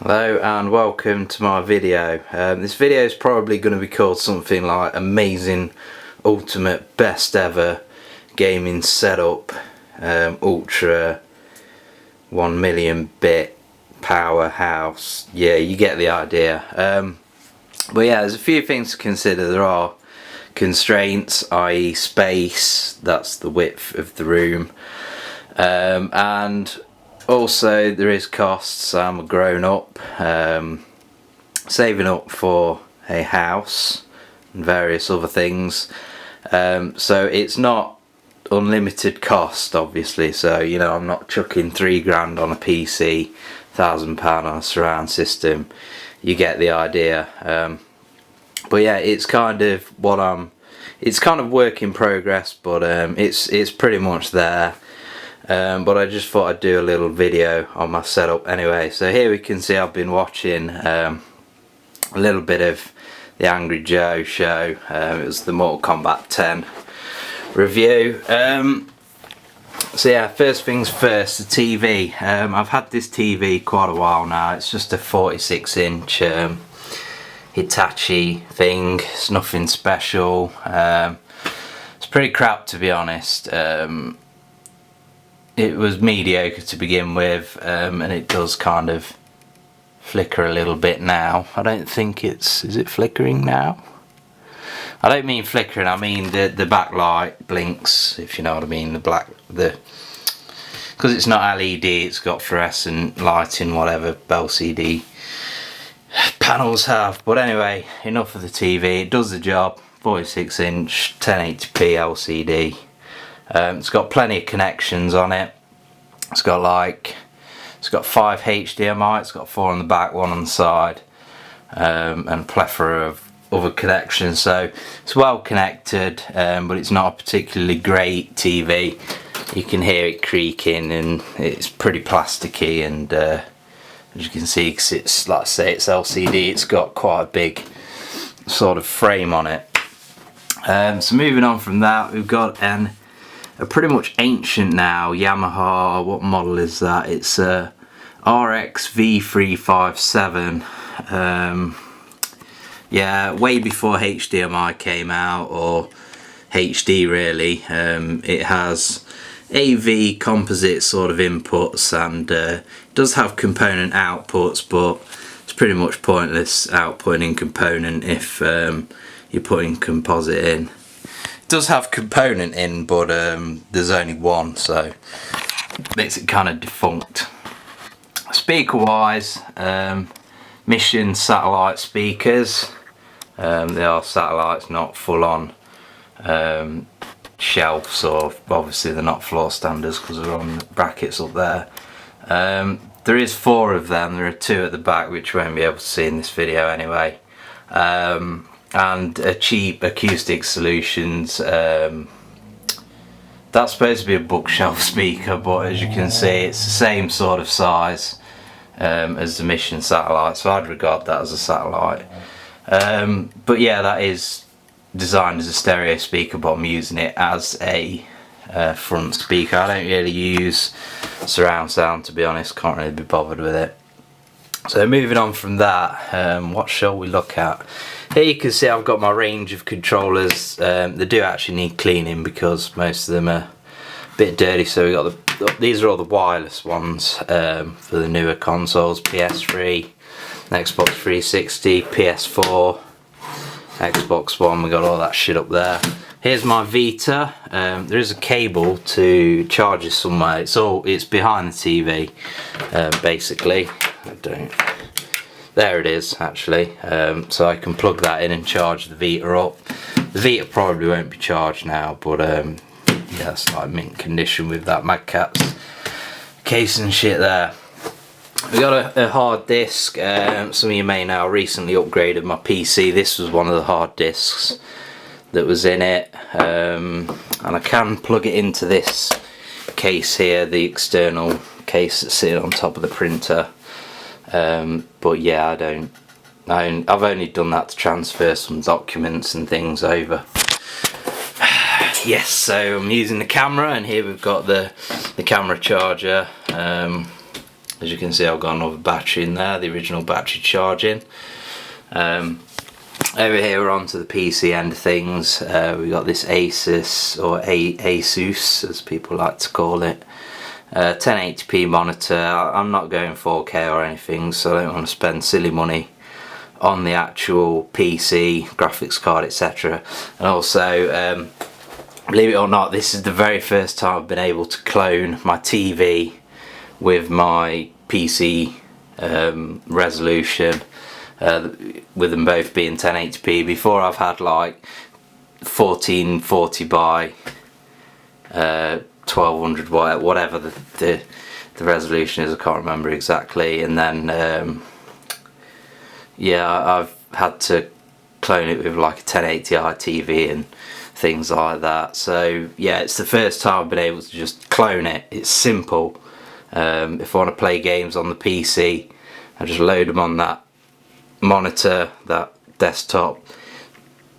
Hello and welcome to my video. This video is probably going to be called something like Amazing Ultimate Best Ever Gaming Setup Ultra 1 million bit powerhouse. Yeah, you get the idea. But yeah, there's a few things to consider. There are constraints, i.e. space, that's the width of the room, and also there is costs. I'm a grown up, saving up for a house and various other things, so it's not unlimited cost obviously, so you know I'm not chucking £3 on a PC, £1,000 on a surround system. You get the idea. But yeah, it's kind of it's kind of work in progress, but it's pretty much there. But I just thought I'd do a little video on my setup anyway. So here we can see I've been watching a little bit of the Angry Joe show. It was the Mortal Kombat 10 review. So yeah, first things first, the TV. I've had this TV quite a while now. It's just a 46-inch Hitachi thing. It's nothing special. It's pretty crap, to be honest. It was mediocre to begin with, and it does kind of flicker a little bit now. I don't think is it flickering now? I don't mean flickering, I mean the backlight blinks, if you know what I mean. Because it's not LED, it's got fluorescent lighting, whatever LCD panels have. But anyway, enough of the TV. It does the job. 46-inch 1080p LCD. It's got plenty of connections on it. It's got 5 HDMI. It's got 4 on the back, 1 on the side, and a plethora of other connections. So it's well connected, but it's not a particularly great TV. You can hear it creaking, and it's pretty plasticky. And as you can see, because it's, like I say, it's LCD, it's got quite a big sort of frame on it. So moving on from that, we've got a pretty much ancient now Yamaha. What model is that? It's a RX V357. Yeah, way before HDMI came out, or HD really. It has AV composite sort of inputs, and does have component outputs, but it's pretty much pointless outputting component if you're putting composite in. It does have component in, but there's only one, so it makes it kind of defunct. Speaker wise, Mission satellite speakers. They are satellites, not full on shelves, or obviously they're not floor standards because they're on brackets up there. There is 4 of them. There are 2 at the back which you won't be able to see in this video anyway, and a cheap Acoustic Solutions. That's supposed to be a bookshelf speaker, but as you can see it's the same sort of size as the Mission satellite, so I'd regard that as a satellite. But yeah, that is designed as a stereo speaker, but I'm using it as a front speaker. I don't really use surround sound, to be honest, can't really be bothered with it. So moving on from that, what shall we look at? Here you can see I've got my range of controllers. They do actually need cleaning because most of them are a bit dirty. So we got these are all the wireless ones for the newer consoles: PS3, Xbox 360, PS4, Xbox One. We got all that shit up there. Here's my Vita. There is a cable to charge this somewhere. It's behind the TV, basically. There it is actually. So I can plug that in and charge the Vita up. The Vita probably won't be charged now, but yeah, it's like mint condition with that Mad Catz case and shit there. We got a hard disk. Some of you may know I recently upgraded my PC. This was one of the hard disks that was in it, and I can plug it into this case here, the external case that's sitting on top of the printer. But yeah, I've only done that to transfer some documents and things over. Yes, so I'm using the camera, and here we've got the camera charger. As you can see, I've got another battery in there, the original battery charging. Over here we're on to the PC end of things. We've got this Asus, or Asus as people like to call it. 1080p monitor. I'm not going 4K or anything, so I don't want to spend silly money on the actual PC, graphics card, etc. And also, believe it or not, this is the very first time I've been able to clone my TV with my PC resolution, with them both being 1080p. Before, I've had like 1440 by 1200 by whatever the resolution is, I can't remember exactly, and then yeah, I've had to clone it with like a 1080i TV and things like that. So yeah, it's the first time I've been able to just clone it. It's simple. If I want to play games on the PC, I just load them on that monitor, that desktop,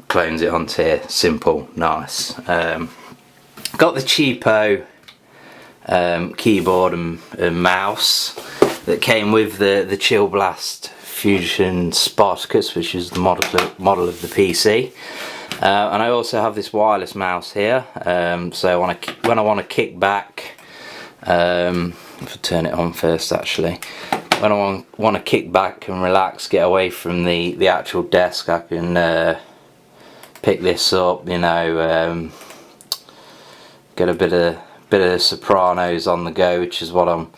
clones it onto here. Simple, nice. Got the cheapo keyboard and mouse that came with the Chill Blast Fusion Spartacus, which is the model of the PC. And I also have this wireless mouse here. So when I want to kick back, if I turn it on first actually, when I want to kick back and relax, get away from the actual desk, I can pick this up, you know, get a bit of Sopranos on the go, which is what I'm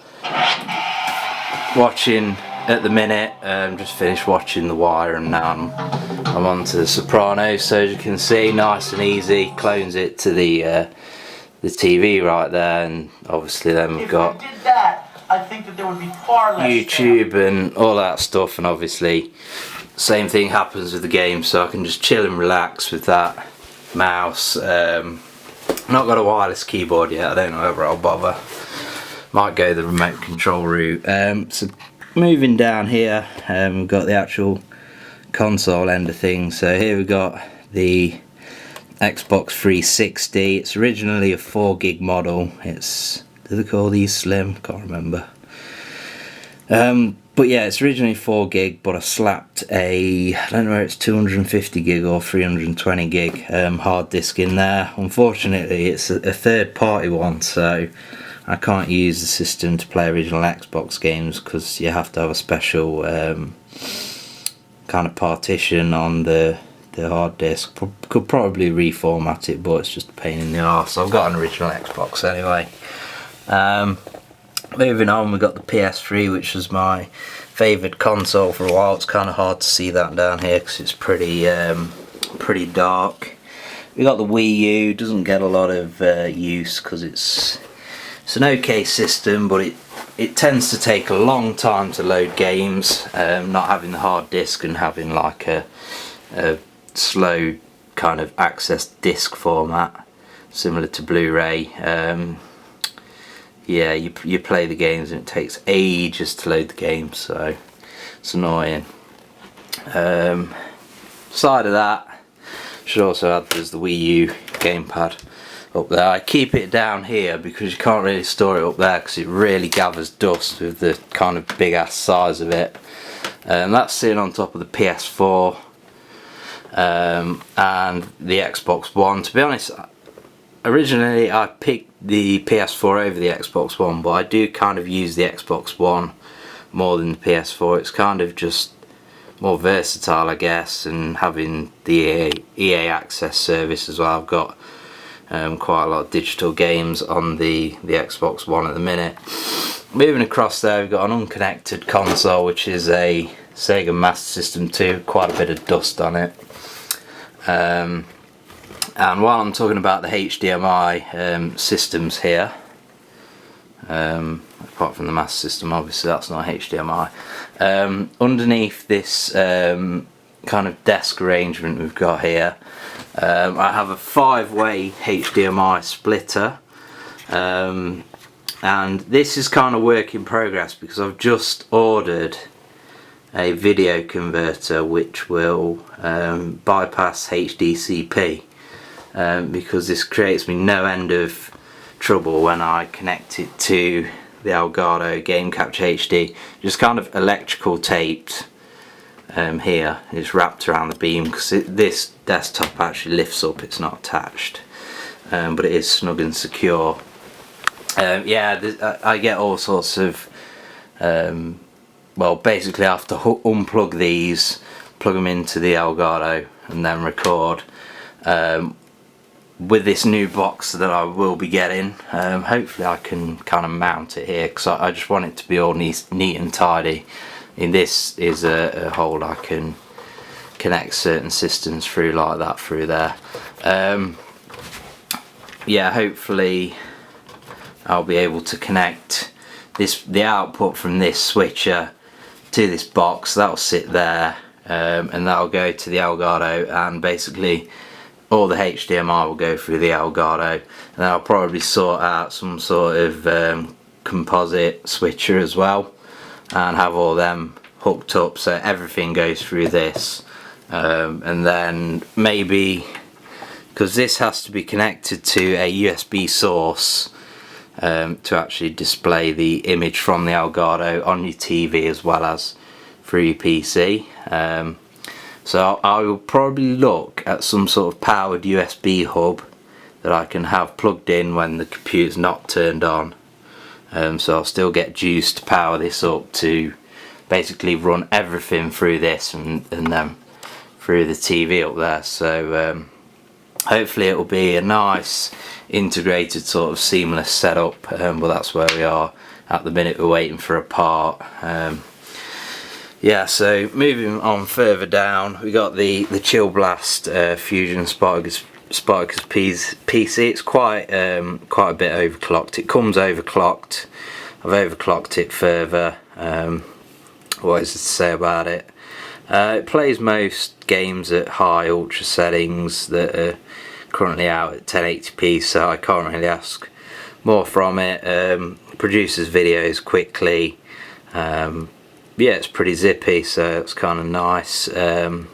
watching at the minute. Just finished watching The Wire and now I'm on to the Sopranos. So as you can see, nice and easy, clones it to the TV right there, and obviously then we've got I think that there would be far less YouTube and all that stuff, and obviously same thing happens with the game, so I can just chill and relax with that mouse. Not got a wireless keyboard yet, I don't know whether I'll bother. Might go the remote control route. So moving down here, we've got the actual console end of things. So here we've got the Xbox 360. It's originally a 4 gig model. It's, do they call these slim? Can't remember. But yeah, it's originally 4 gig, but I slapped I don't know whether it's 250 gig or 320 gig hard disk in there. Unfortunately, it's a third party one, so I can't use the system to play original Xbox games because you have to have a special kind of partition on the hard disk. Could probably reformat it, but it's just a pain in the arse. So I've got an original Xbox anyway. Moving on, we've got the PS3, which was my favourite console for a while. It's kind of hard to see that down here because it's pretty dark. We got the Wii U. Doesn't get a lot of use because it's an okay system, but it tends to take a long time to load games. Not having the hard disk and having like a slow kind of access disc format, similar to Blu-ray. Yeah, you play the games and it takes ages to load the game, so it's annoying. Side of that, should also add there's the Wii U gamepad up there. I keep it down here because you can't really store it up there because it really gathers dust with the kind of big ass size of it. That's sitting on top of the PS4 and the Xbox One. To be honest, originally I picked the PS4 over the Xbox One, but I do kind of use the Xbox One more than the PS4. It's kind of just more versatile, I guess, and having the EA Access service as well. I've got quite a lot of digital games on the Xbox One at the minute. Moving across there, we've got an unconnected console, which is a Sega Master System 2, quite a bit of dust on it. And while I'm talking about the HDMI systems here, apart from the Master System, obviously that's not HDMI, underneath this kind of desk arrangement we've got here, I have a 5-way HDMI splitter, and this is kind of work in progress because I've just ordered a video converter which will bypass HDCP. Because this creates me no end of trouble when I connect it to the Elgato Game Capture HD, just kind of electrical taped here. It's wrapped around the beam because this desktop actually lifts up, it's not attached, but it is snug and secure. Yeah, I get all sorts of well, basically I have to unplug these, plug them into the Elgato and then record. With this new box that I will be getting, hopefully I can kind of mount it here, because I just want it to be all neat and tidy. And this is a hole I can connect certain systems through like that through there. Yeah, hopefully I'll be able to connect the output from this switcher to this box. That'll sit there, and that'll go to the Elgato, and basically all the HDMI will go through the Elgato, and then I'll probably sort out some sort of composite switcher as well and have all them hooked up so everything goes through this, and then maybe, because this has to be connected to a USB source to actually display the image from the Elgato on your TV as well as through your PC. So I will probably look at some sort of powered USB hub that I can have plugged in when the computer's not turned on. So I'll still get juice to power this up to basically run everything through this and then through the TV up there. So hopefully it will be a nice integrated sort of seamless setup, but that's where we are at the minute. We're waiting for a part. Yeah, so moving on further down, we got the Chill Blast Fusion Spartacus PC. It's quite a bit overclocked. It comes overclocked. I've overclocked it further. What is to say about it? It plays most games at high ultra settings that are currently out at 1080p, so I can't really ask more from it. Produces videos quickly. Yeah, it's pretty zippy, so it's kind of nice, and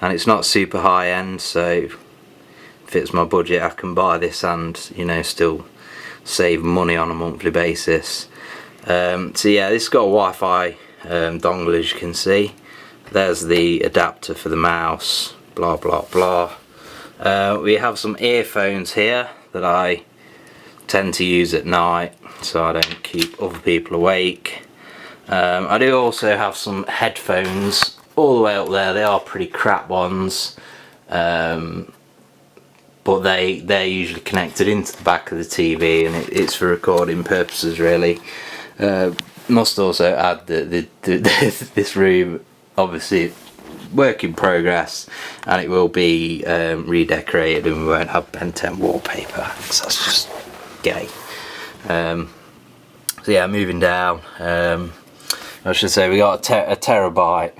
it's not super high end, so fits my budget. I can buy this and, you know, still save money on a monthly basis. So yeah, this has got a Wi-Fi dongle, as you can see. There's the adapter for the mouse, blah blah blah. We have some earphones here that I tend to use at night so I don't keep other people awake. I do also have some headphones all the way up there. They are pretty crap ones, but they're usually connected into the back of the TV, and it's for recording purposes really. Must also add that this room, obviously work in progress, and it will be redecorated, and we won't have Ben 10 wallpaper because that's just gay. So yeah, moving down, I should say we got a terabyte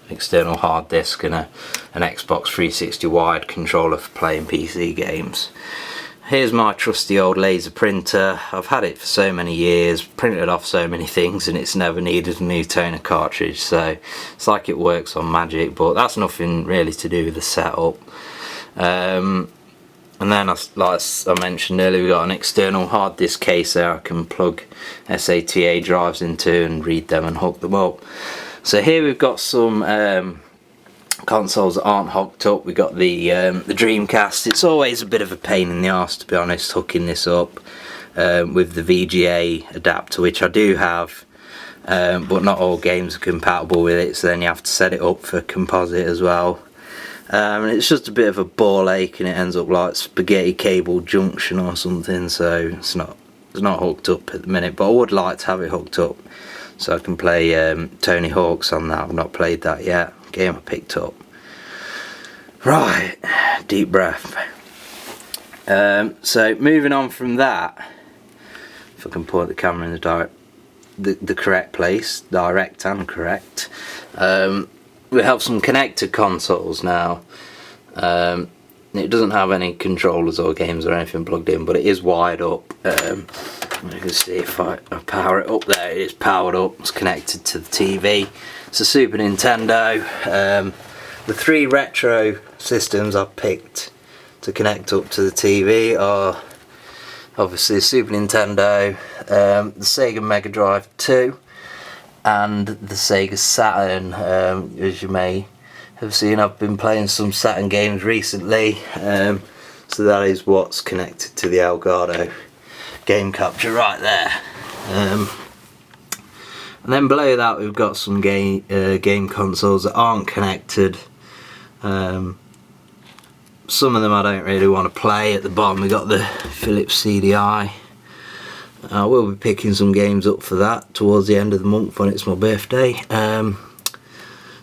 external hard disk and an Xbox 360 wired controller for playing PC games. Here's my trusty old laser printer. I've had it for so many years, printed off so many things, and it's never needed a new toner cartridge, so it's like it works on magic, but that's nothing really to do with the setup. And then, like I mentioned earlier, we've got an external hard disk case there I can plug SATA drives into and read them and hook them up. So here we've got some consoles that aren't hooked up. We've got the Dreamcast. It's always a bit of a pain in the arse, to be honest, hooking this up with the VGA adapter, which I do have, but not all games are compatible with it, so then you have to set it up for composite as well. And it's just a bit of a ball ache, and it ends up like spaghetti cable junction or something, so it's not hooked up at the minute, but I would like to have it hooked up so I can play Tony Hawk's on that. I've not played that yet, game I picked up. Right, deep breath. So moving on from that, if I can point the camera in the correct place, direct and correct. We have some connected consoles now. It doesn't have any controllers or games or anything plugged in, but it is wired up. You can see if I power it up there, it is powered up, it's connected to the TV. It's a Super Nintendo. The 3 retro systems I've picked to connect up to the TV are obviously the Super Nintendo, the Sega Mega Drive 2 and the Sega Saturn. As you may have seen, I've been playing some Saturn games recently, so that is what's connected to the Elgato game capture right there. And then below that we've got some game consoles that aren't connected. Some of them I don't really want to play. At the bottom we got the Philips CDI. I will be picking some games up for that towards the end of the month when it's my birthday.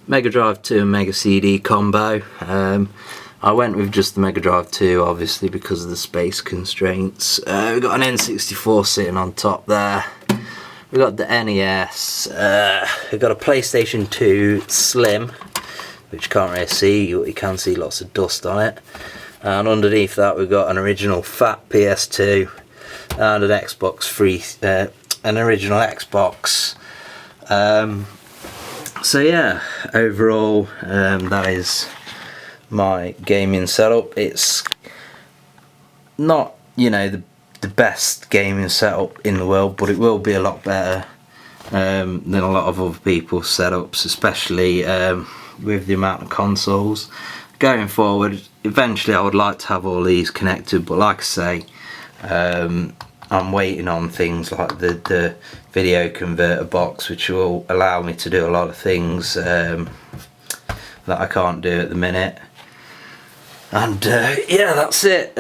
Mega Drive 2 and Mega CD combo. I went with just the Mega Drive 2 obviously because of the space constraints. We've got an N64 sitting on top there. We've got the NES. We've got a PlayStation 2 Slim, which you can't really see. You can see lots of dust on it. And underneath that we've got an original fat PS2 and an Xbox an original Xbox. So yeah, overall that is my gaming setup. It's not, you know, the best gaming setup in the world, but it will be a lot better than a lot of other people's setups, especially with the amount of consoles. Going forward, eventually I would like to have all these connected, but like I say, I'm waiting on things like the video converter box, which will allow me to do a lot of things that I can't do at the minute. And yeah, that's it.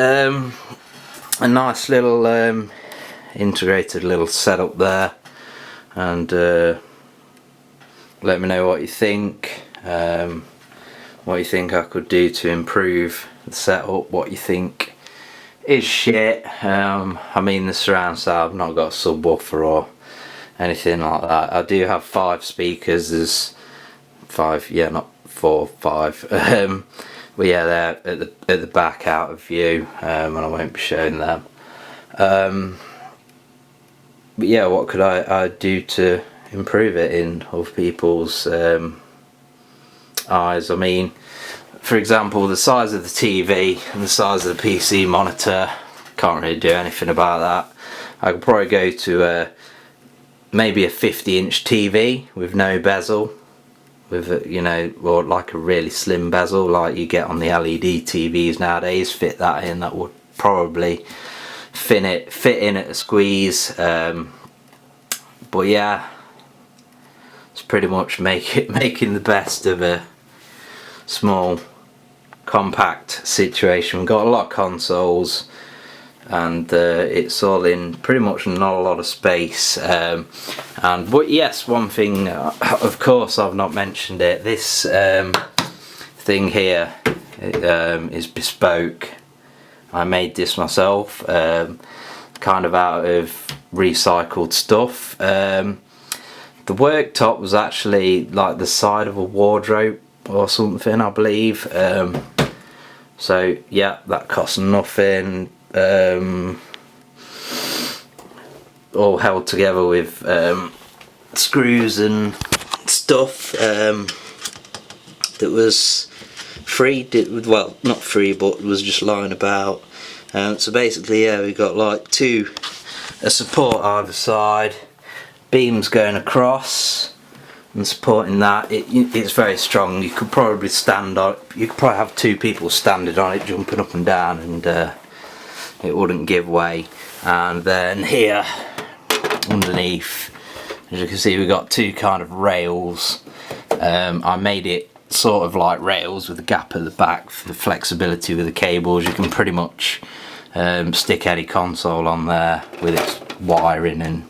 A nice little integrated little setup there, and let me know what you think. What you think I could do to improve the setup, what you think is shit. I mean, the surround sound, I've not got a subwoofer or anything like that. I do have 5 speakers. There's 5, yeah, not 4, 5. But yeah, they're at the back out of view, and I won't be showing them. But yeah, what could I do to improve it in other people's eyes? I mean, for example, the size of the TV and the size of the PC monitor, can't really do anything about that. I could probably go to maybe a 50-inch TV with no bezel, with you know, or like a really slim bezel like you get on the LED TVs nowadays. Fit that in, that would probably fit in at a squeeze. But yeah, it's pretty much making the best of a small compact situation. We've got a lot of consoles, and it's all in pretty much not a lot of space. But yes, one thing, of course I've not mentioned it, this thing here is bespoke. I made this myself, kind of out of recycled stuff. The worktop was actually like the side of a wardrobe or something, I believe. So yeah, that cost nothing. All held together with screws and stuff. That was free. Well, not free, but was just lying about. So basically, yeah, we got like a support either side, beams going across and supporting that. It's very strong. You could probably stand on it. You could probably have 2 people standing on it, jumping up and down, and it wouldn't give way. And then here underneath, as you can see, we've got 2 kind of rails. I made it sort of like rails with a gap at the back for the flexibility with the cables. You can pretty much stick any console on there with its wiring, and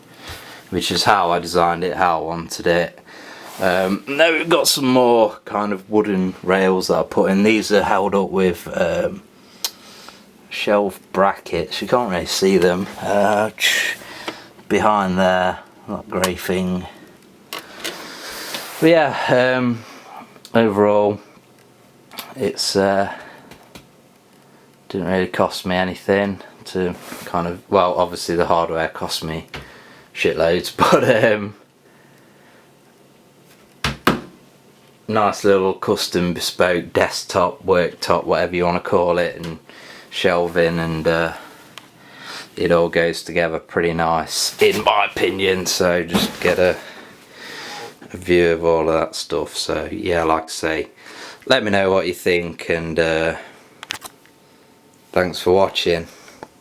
which is how I designed it, how I wanted it. Now we've got some more kind of wooden rails that I put in. These are held up with shelf brackets. You can't really see them behind there, that grey thing. But yeah, overall it's didn't really cost me anything to kind of, well, obviously the hardware cost me shitloads, but nice little custom bespoke desktop, worktop, whatever you want to call it, and shelving, and it all goes together pretty nice in my opinion. So just get a view of all of that stuff. So yeah, like I say, let me know what you think, and thanks for watching.